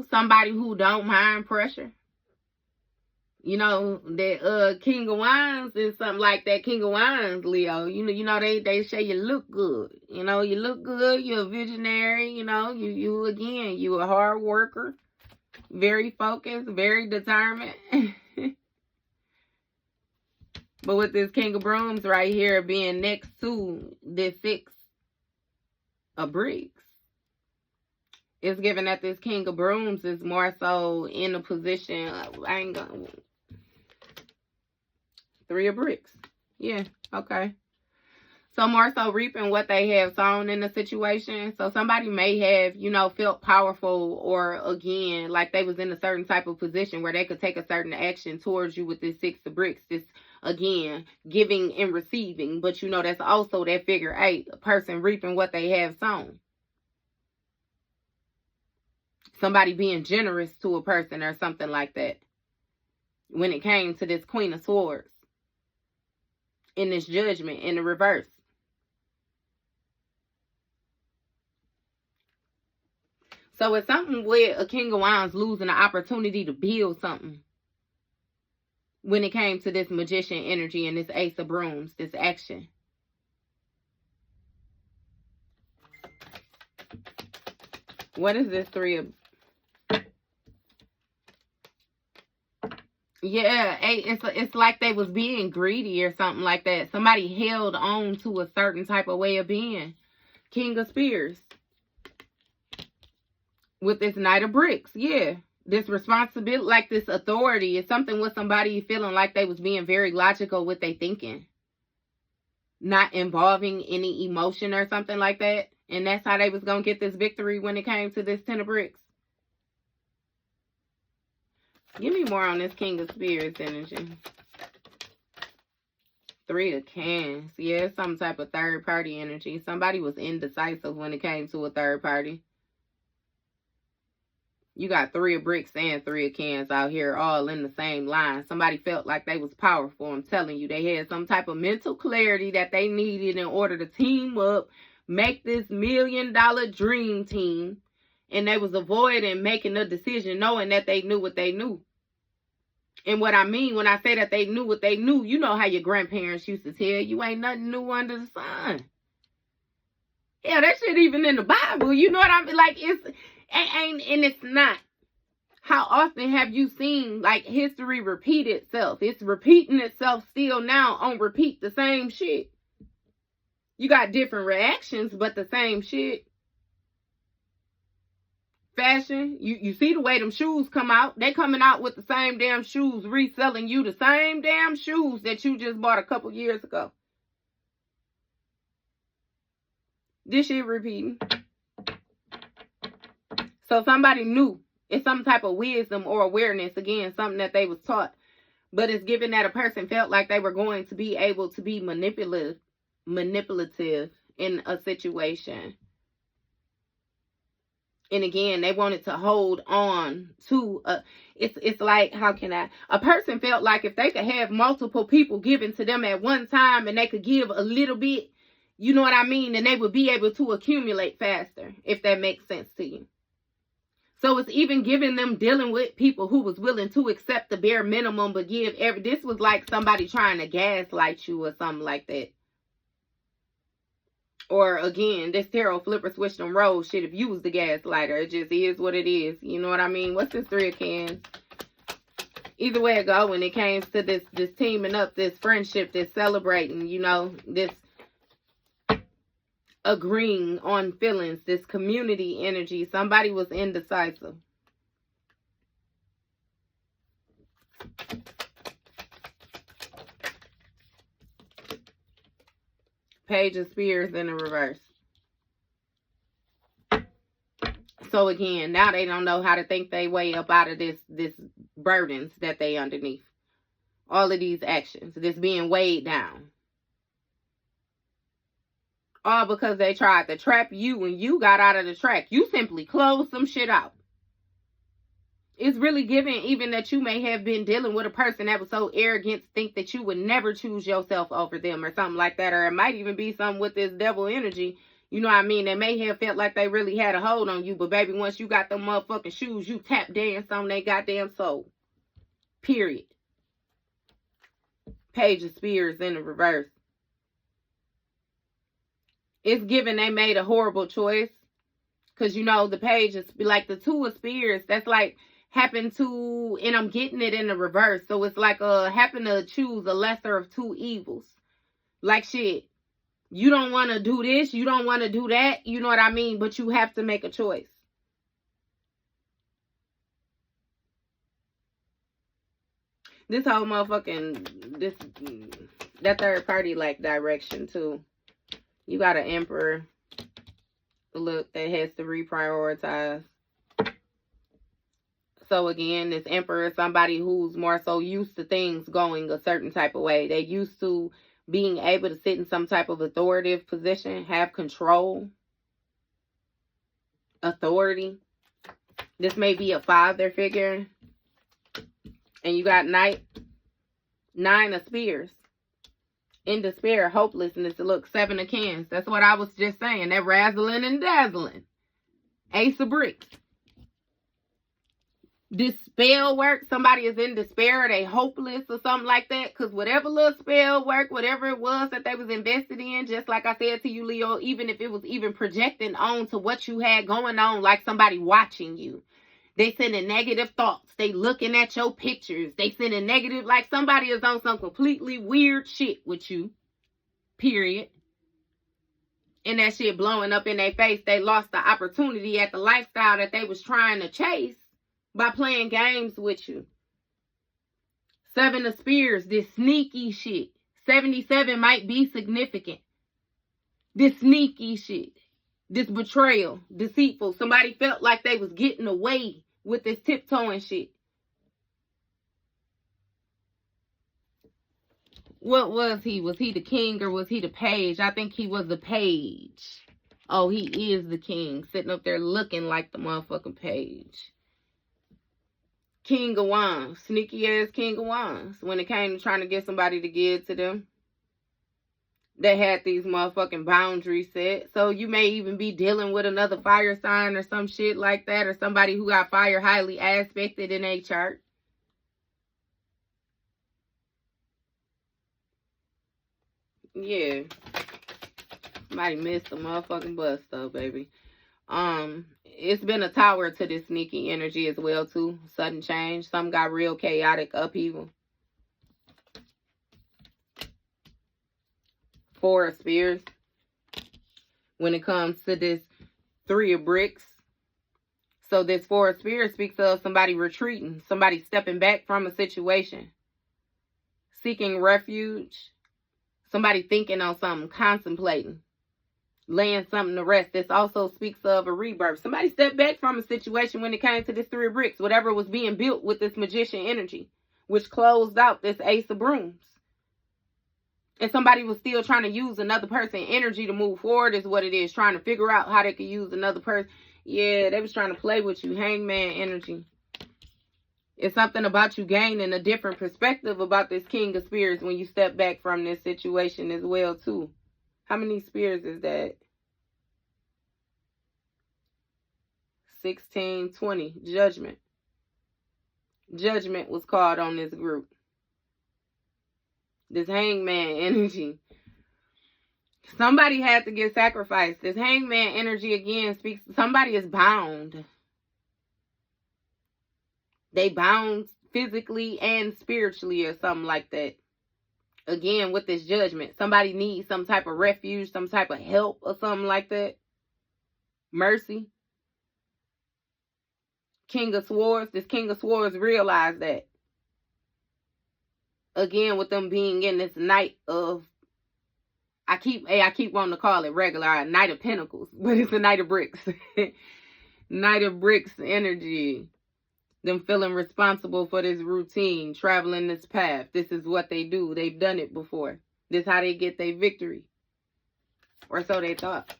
Somebody who don't mind pressure. You know, that King of Wands is something like that King of Wands, Leo. You know they say you look good. You know, you look good, you're a visionary, you know, you again, you a hard worker, very focused, very determined. But with this King of Brooms right here being next to this 6 of bricks, it's given that this King of Brooms is more so in a position, I ain't gonna, 3 of bricks. Yeah, okay. So more so reaping what they have sown in the situation. So somebody may have, you know, felt powerful, or again, like they was in a certain type of position where they could take a certain action towards you with this 6 of bricks. This, again, giving and receiving. But you know, that's also that figure 8, a person reaping what they have sown. Somebody being generous to a person or something like that. When it came to this Queen of Swords. In this Judgment, in the reverse. So it's something with a King of Wands losing the opportunity to build something. When it came to this Magician energy and this Ace of Brooms, this action. What is this 3 of... Yeah, it's like they was being greedy or something like that. Somebody held on to a certain type of way of being. King of Spears. With this Knight of Bricks, yeah. This responsibility, like this authority, is something with somebody feeling like they was being very logical with their thinking. Not involving any emotion or something like that. And that's how they was going to get this victory when it came to this 10 of bricks. Give me more on this King of Spirits energy. 3 of Cans. Yeah, some type of third party energy. Somebody was indecisive when it came to a third party. You got 3 of bricks and 3 of cans out here all in the same line. Somebody felt like they was powerful. I'm telling you, they had some type of mental clarity that they needed in order to team up, make this $1 million dream team. And they was avoiding making a decision knowing that they knew what they knew. And what I mean when I say that they knew what they knew, you know how your grandparents used to tell you ain't nothing new under the sun. Yeah, that shit even in the Bible. You know what I mean? Like, and it's not. How often have you seen, like, history repeat itself? It's repeating itself still now on repeat, the same shit. You got different reactions, but the same shit. Fashion, you see the way them shoes come out. They coming out with the same damn shoes, reselling you the same damn shoes that you just bought a couple years ago. This shit repeating. So somebody knew. It's some type of wisdom or awareness. Again, something that they was taught. But it's given that a person felt like they were going to be able to be manipulative in a situation. And again, they wanted to hold on to, it's like, how can a person felt like if they could have multiple people given to them at one time and they could give a little bit, you know what I mean? And they would be able to accumulate faster, if that makes sense to you. So it's even giving them dealing with people who was willing to accept the bare minimum, but give this was like somebody trying to gaslight you or something like that. Or again, this tarot flipper switch them roles shit. If you was the gaslighter, it just is what it is. You know what I mean? What's this 3 of cans? Either way it go, when it came to this teaming up, this friendship, this celebrating, you know, this agreeing on feelings, this community energy. Somebody was indecisive. Page of Spears in the reverse. So again, now they don't know how to think their way up out of this burdens that they underneath. All of these actions, this being weighed down. All because they tried to trap you and you got out of the track. You simply closed some shit out. It's really giving even that you may have been dealing with a person that was so arrogant to think that you would never choose yourself over them or something like that. Or it might even be something with this devil energy. You know what I mean? They may have felt like they really had a hold on you. But baby, once you got them motherfucking shoes, you tap dance on their goddamn soul. Period. Page of Spears in the reverse. It's given they made a horrible choice. Because, you know, the page is like the Two of Spears. That's like happened to, and I'm getting it in the reverse. So it's like happen to choose a lesser of two evils. Like shit. You don't want to do this. You don't want to do that. You know what I mean? But you have to make a choice. This whole motherfucking, that third party like direction too. You got an Emperor. Look, that has to reprioritize. So again, this Emperor is somebody who's more so used to things going a certain type of way. They used to being able to sit in some type of authoritative position, have control, authority. This may be a father figure. And you got Knight, 9 of Spears. In despair, hopelessness. Look, 7 of Cans. That's what I was just saying. That razzling and dazzling. Ace of Bricks. This spell work. Somebody is in despair. They hopeless or something like that. Because whatever little spell work, whatever it was that they was invested in, just like I said to you, Leo, even if it was even projecting on to what you had going on, like somebody watching you. They sending negative thoughts. They looking at your pictures. They sending negative, like somebody is on some completely weird shit with you. Period. And that shit blowing up in their face. They lost the opportunity at the lifestyle that they was trying to chase by playing games with you. 7 of Spears, this sneaky shit. 77 might be significant. This sneaky shit. This betrayal, deceitful. Somebody felt like they was getting away with this tiptoeing shit. What was he? Was he the king or was he the page? I think he was the page. Oh, he is the king. Sitting up there looking like the motherfucking page. King of Wands. Sneaky ass King of Wands. When it came to trying to get somebody to give to them. They had these motherfucking boundaries set. So you may even be dealing with another fire sign or some shit like that. Or somebody who got fire highly aspected in a chart. Yeah. Somebody missed the motherfucking bus though, baby. It's been a tower to this sneaky energy as well too. Sudden change. Some got real chaotic upheaval. 4 of Spears. When it comes to this 3 of Bricks. So this 4 of Spears speaks of somebody retreating. Somebody stepping back from a situation. Seeking refuge. Somebody thinking on something. Contemplating. Laying something to rest. This also speaks of a rebirth. Somebody stepped back from a situation when it came to this 3 of Bricks. Whatever was being built with this magician energy. Which closed out this Ace of Brooms. And somebody was still trying to use another person's energy to move forward is what it is. Trying to figure out how they could use another person. Yeah, they was trying to play with you. Hangman energy. It's something about you gaining a different perspective about this King of Spears when you step back from this situation as well, too. How many spears is that? 16, 20. Judgment. Judgment was called on this group. This hangman energy. Somebody had to get sacrificed. This hangman energy again speaks. Somebody is bound. They bound physically and spiritually or something like that. Again, with this judgment, somebody needs some type of refuge, some type of help or something like that. Mercy. King of Swords. This King of Swords realized that. Again, with them being in this night of, I keep wanting to call it regular Knight of Pentacles, but it's the Knight of Bricks. Knight of Bricks energy. Them feeling responsible for this routine, traveling this path. This is what they do. They've done it before. This is how they get their victory. Or so they thought.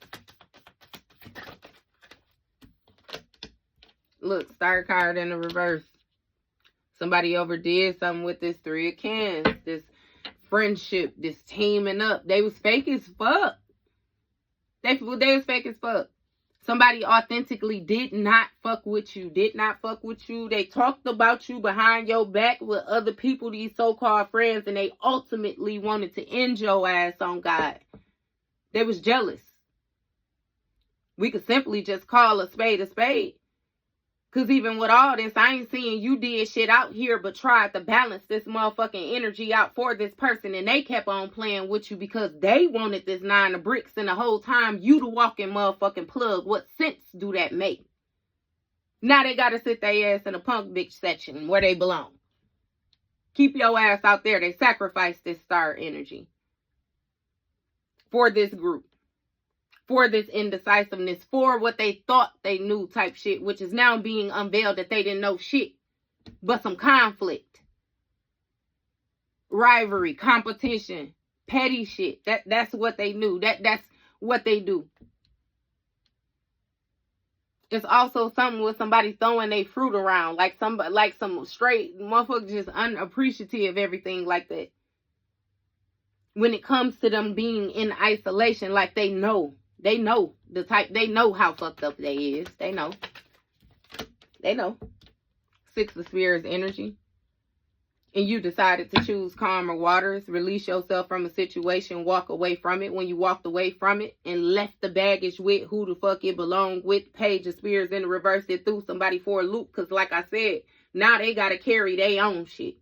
Look, Star card in the reverse. Somebody overdid something with this Three of Cans. This friendship, this teaming up. They was fake as fuck. They was fake as fuck. Somebody authentically did not fuck with you. Did not fuck with you. They talked about you behind your back with other people, these so-called friends, and they ultimately wanted to end your ass on God. They was jealous. We could simply just call a spade a spade. Because even with all this, I ain't seeing you did shit out here but tried to balance this motherfucking energy out for this person. And they kept on playing with you because they wanted this 9 of bricks. And the whole time, you the walking motherfucking plug. What sense do that make? Now they got to sit their ass in a punk bitch section where they belong. Keep your ass out there. They sacrificed this star energy for this group. For this indecisiveness, for what they thought they knew type shit, which is now being unveiled that they didn't know shit, but some conflict, rivalry, competition, petty shit. That's what they knew. That's what they do. It's also something with somebody throwing their fruit around, like some straight motherfuckers just unappreciative, everything like that. When it comes to them being in isolation, like they know. They know the type. They know how fucked up they is. They know. They know. 6 of Spears energy. And you decided to choose calmer waters. Release yourself from a situation. Walk away from it. When you walked away from it and left the baggage with who the fuck it belonged with. Page of Spears in the reverse. It threw somebody for a loop. Because like I said, now they got to carry their own shit.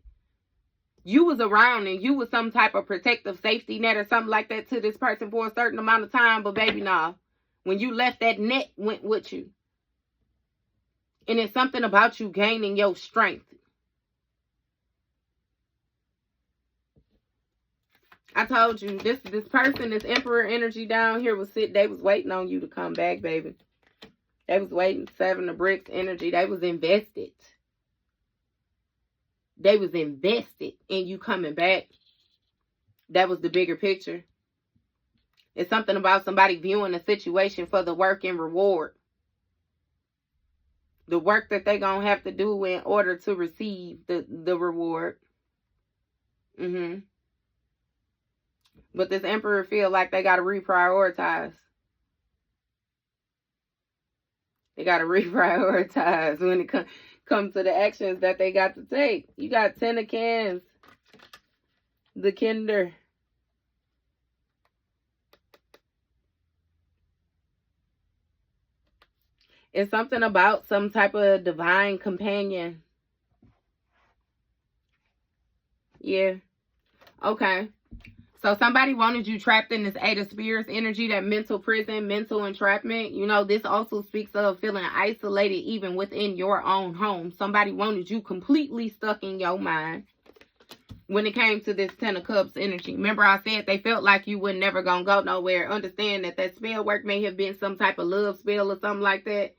You was around and you was some type of protective safety net or something like that to this person for a certain amount of time. But baby, nah. When you left, that net went with you. And it's something about you gaining your strength. I told you, this person, this Emperor energy down here they was waiting on you to come back, baby. They was waiting. 7 of Bricks energy. They was invested. They was invested in you coming back. That was the bigger picture. It's something about somebody viewing a situation for the work and reward. The work that they gonna have to do in order to receive the reward. But this Emperor feel like they gotta reprioritize. They gotta reprioritize when it comes to the actions that they got to take. You got 10 of Cans. The Kinder. It's something about some type of divine companion. Yeah. Okay. So somebody wanted you trapped in this 8 of Spears energy, that mental prison, mental entrapment. You know, this also speaks of feeling isolated even within your own home. Somebody wanted you completely stuck in your mind when it came to this 10 of Cups energy. Remember I said they felt like you were never going to go nowhere. Understand that spell work may have been some type of love spell or something like that.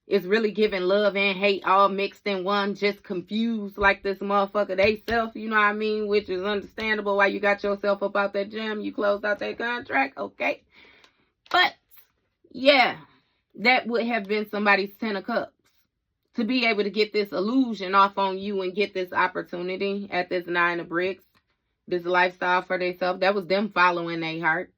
It's really giving love and hate all mixed in one, just confused like this motherfucker they self, you know what I mean? Which is understandable why you got yourself up out that gym. You closed out that contract, okay? But, yeah, that would have been somebody's 10 of Cups. To be able to get this illusion off on you and get this opportunity at this 9 of Bricks. This lifestyle for themselves. That was them following their heart.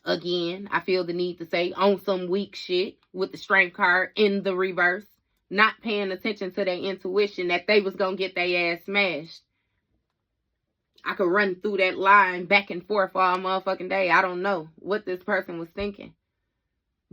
Again, I feel the need to say on some weak shit with the Strength card in the reverse. Not paying attention to their intuition that they was going to get their ass smashed. I could run through that line back and forth all motherfucking day. I don't know what this person was thinking.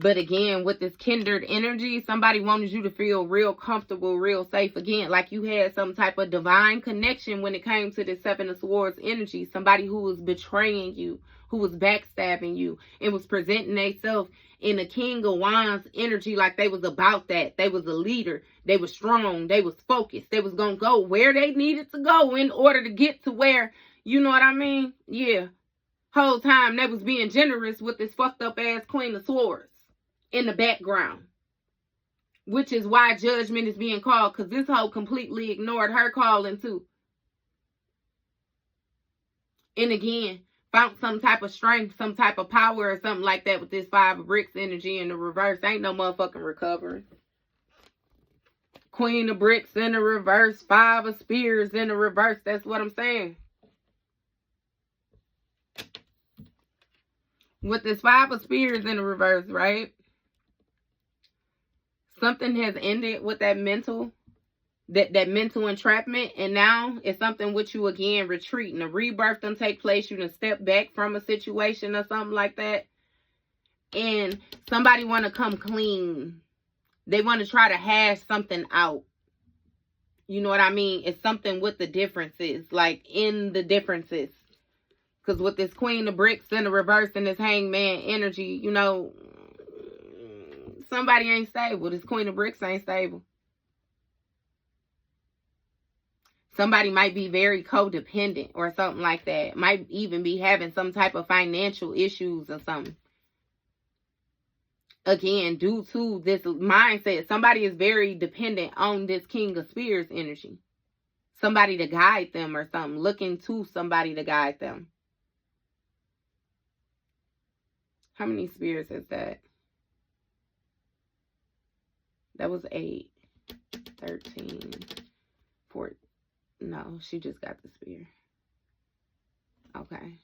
But again, with this kindred energy, somebody wanted you to feel real comfortable, real safe. Again, like you had some type of divine connection when it came to this Seven of Swords energy. Somebody who was betraying you, who was backstabbing you, and was presenting themselves in a King of Wands energy like they was about that. They was a leader. They was strong. They was focused. They was going to go where they needed to go in order to get to where, you know what I mean? Yeah. Whole time they was being generous with this fucked up ass Queen of Swords in the background, which is why judgment is being called, because this hoe completely ignored her calling too. And again, found some type of strength, some type of power or something like that with this Five of Bricks energy in the reverse. Ain't no motherfucking recovery. Queen of Bricks in the reverse, Five of Spears in the reverse. That's what I'm saying. With this Five of Spears in the reverse, right? Something has ended with that mental entrapment, and now it's something with you again retreating. A rebirth done take place. You done step back from a situation or something like that, and somebody want to come clean. They want to try to hash something out. You know what I mean? It's something with the differences, like in the differences. Because with this Queen of Bricks in the reverse and this Hangman energy, you know, somebody ain't stable. This Queen of Bricks ain't stable. Somebody might be very codependent or something like that. Might even be having some type of financial issues or something. Again, due to this mindset, somebody is very dependent on this King of Spears energy. Somebody to guide them or something. Looking to somebody to guide them. How many spears is that? That was 8, 13, 14. No, she just got the spear. Okay.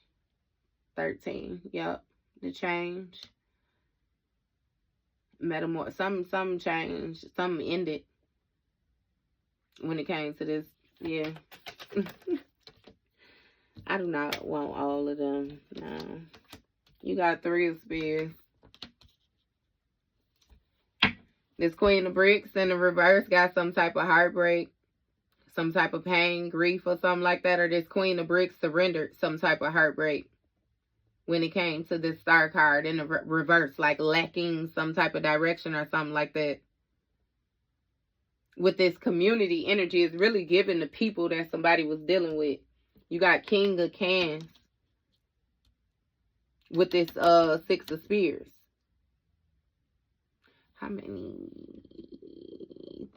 13. Yep. The change. Some changed. Some ended. When it came to this. Yeah. I do not want all of them. No. You got 3 of Spears. This Queen of Bricks in the reverse got some type of heartbreak, some type of pain, grief, or something like that. Or this Queen of Bricks surrendered some type of heartbreak when it came to this Star card in the reverse, like lacking some type of direction or something like that. With this community energy, it's really giving the people that somebody was dealing with. You got King of Cans with this 6 of Spears. How many?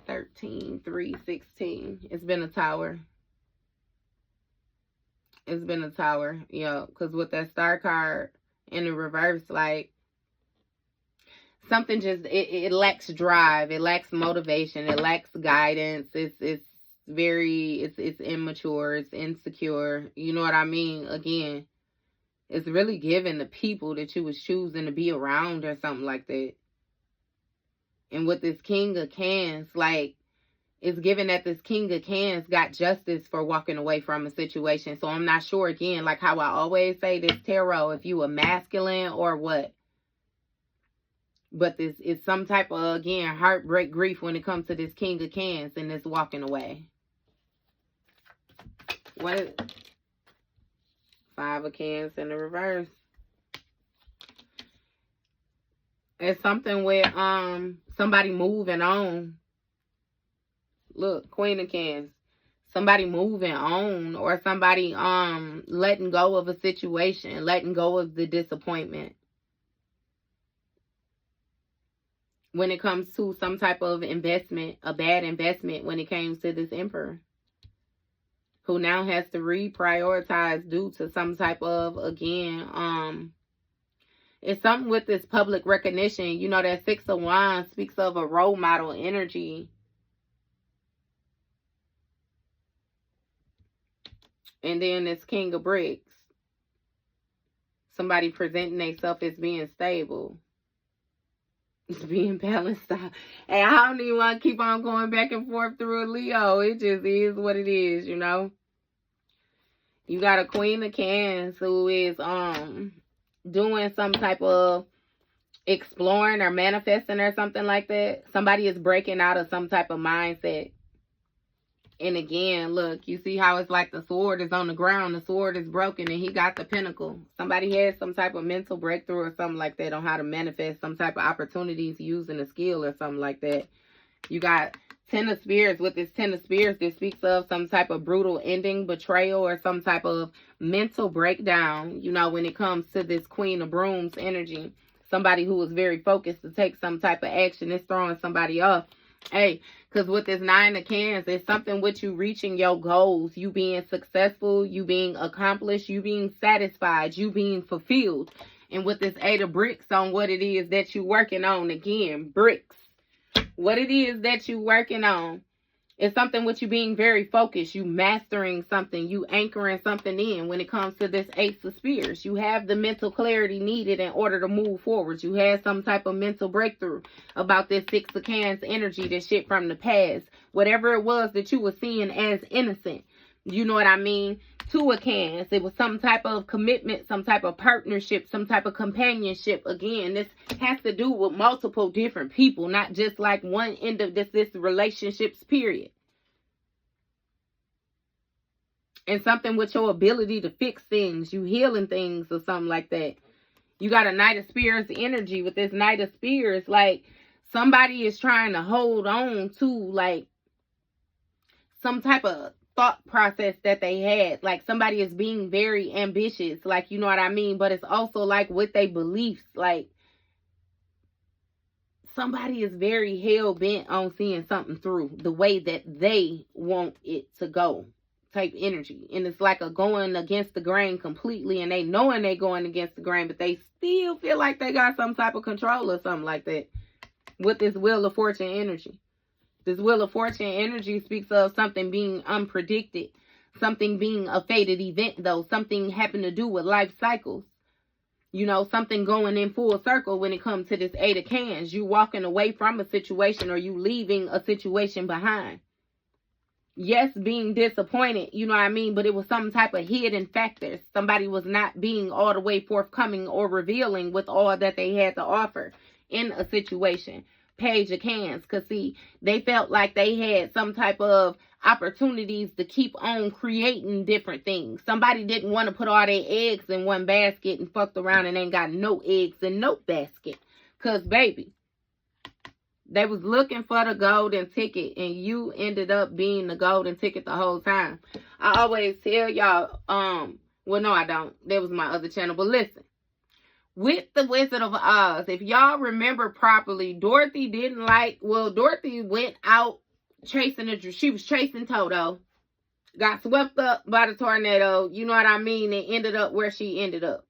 13, 3, 16. It's been a tower. It's been a tower. Yeah, because with that Star card in the reverse, like, something just, it lacks drive. It lacks motivation. It lacks guidance. It's immature. It's insecure. You know what I mean? Again, it's really giving the people that you was choosing to be around or something like that. And with this King of Cans, like, it's given that this King of Cans got justice for walking away from a situation. So I'm not sure, again, like how I always say this tarot, if you a masculine or what. But this is some type of, again, heartbreak, grief when it comes to this King of Cans and this walking away. What is 5 of Cans in the reverse? It's something with somebody moving on. Look, Queen of Cans. Somebody moving on, or somebody letting go of a situation, letting go of the disappointment. When it comes to some type of investment, a bad investment when it comes to this Emperor, who now has to reprioritize due to some type of, again, it's something with this public recognition. You know, that 6 of Wands speaks of a role model energy. And then this King of Bricks. Somebody presenting themselves as being stable. It's being balanced out. And I don't even want to keep on going back and forth through a Leo. It just is what it is, you know. You got a Queen of Cans who is doing some type of exploring or manifesting or something like that. Somebody is breaking out of some type of mindset. And again, look, you see how it's like the sword is on the ground, the sword is broken, and he got the pinnacle. Somebody has some type of mental breakthrough or something like that on how to manifest some type of opportunities using a skill or something like that. You got Ten of Spears. With this Ten of Spears, this speaks of some type of brutal ending, betrayal, or some type of mental breakdown, you know, when it comes to this Queen of Brooms energy. Somebody who is very focused to take some type of action is throwing somebody off. Hey, because with this Nine of Cans, it's something with you reaching your goals, you being successful, you being accomplished, you being satisfied, you being fulfilled. And with this Eight of Bricks on what it is that you're working on, again, bricks. What it is that you're working on. It's something with you being very focused, you mastering something, you anchoring something in when it comes to this Ace of Spears. You have the mental clarity needed in order to move forward. You had some type of mental breakthrough about this Six of Cans energy, this shit from the past. Whatever it was that you were seeing as innocent. You know what I mean? Two of Cans. It was some type of commitment, some type of partnership, some type of companionship. Again, this has to do with multiple different people, not just like one end of this relationships, period. And something with your ability to fix things, you healing things or something like that. You got a Knight of Spears energy with this Knight of Spears. Like somebody is trying to hold on to like some type of thought process that they had. Like somebody is being very ambitious, like, you know what I mean? But it's also like with their beliefs, like somebody is very hell-bent on seeing something through the way that they want it to go type energy. And it's like a going against the grain completely, and they knowing they going against the grain, but they still feel like they got some type of control or something like that with this Wheel of Fortune energy. This Wheel of Fortune energy speaks of something being unpredicted, something being a fated event, though, something having to do with life cycles. You know, something going in full circle when it comes to this Eight of Cans. You walking away from a situation or you leaving a situation behind. Yes, being disappointed, you know what I mean? But it was some type of hidden factors. Somebody was not being all the way forthcoming or revealing with all that they had to offer in a situation. Page of Cans, because see, they felt like they had some type of opportunities to keep on creating different things. Somebody didn't want to put all their eggs in one basket and fucked around and ain't got no eggs in no basket. Because, baby, they was looking for the golden ticket and you ended up being the golden ticket the whole time. I always tell y'all, well, no, I don't. That was my other channel. But listen. With the Wizard of Oz, if y'all remember properly, Dorothy went out chasing she was chasing Toto, got swept up by the tornado, you know what I mean, and ended up where she ended up.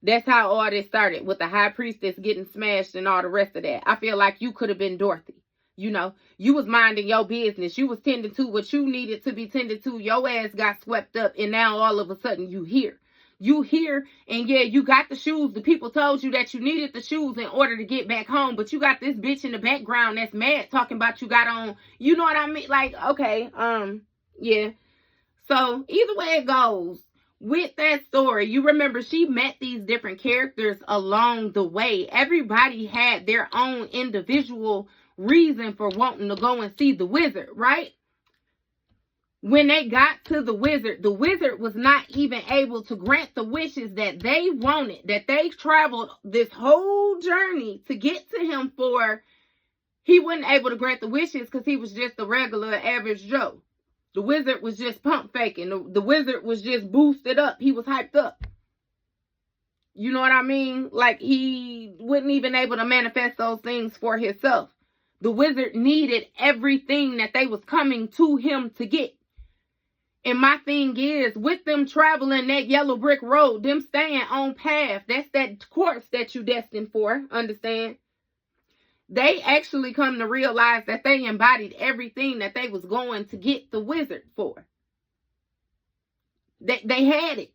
That's how all this started, with the High Priestess getting smashed and all the rest of that. I feel like you could have been Dorothy. You know, you was minding your business. You was tending to what you needed to be tended to. Your ass got swept up, and now all of a sudden you here. You here, and yeah, you got the shoes. The people told you that you needed the shoes in order to get back home, but you got this bitch in the background that's mad talking about you got on, you know what I mean? Like, okay, yeah. So, either way it goes, with that story, you remember she met these different characters along the way. Everybody had their own individual reason for wanting to go and see the wizard, right? When they got to the wizard was not even able to grant the wishes that they wanted, that they traveled this whole journey to get to him for. He wasn't able to grant the wishes because he was just a regular average Joe. The wizard was just pump faking. The wizard was just boosted up. He was hyped up. You know what I mean? Like he wasn't even able to manifest those things for himself. The wizard needed everything that they was coming to him to get. And my thing is, with them traveling that yellow brick road, them staying on path, that's that course that you destined for, understand? They actually come to realize that they embodied everything that they was going to get the wizard for. They had it.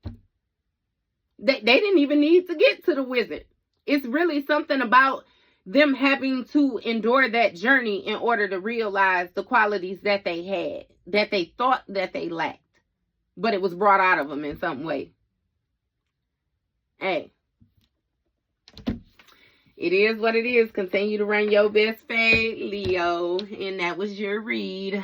They didn't even need to get to the wizard. It's really something about them having to endure that journey in order to realize the qualities that they had, that they thought that they lacked, but it was brought out of them in some way. Hey, It is what it is. Continue to run your best fade, Leo. And that was your read.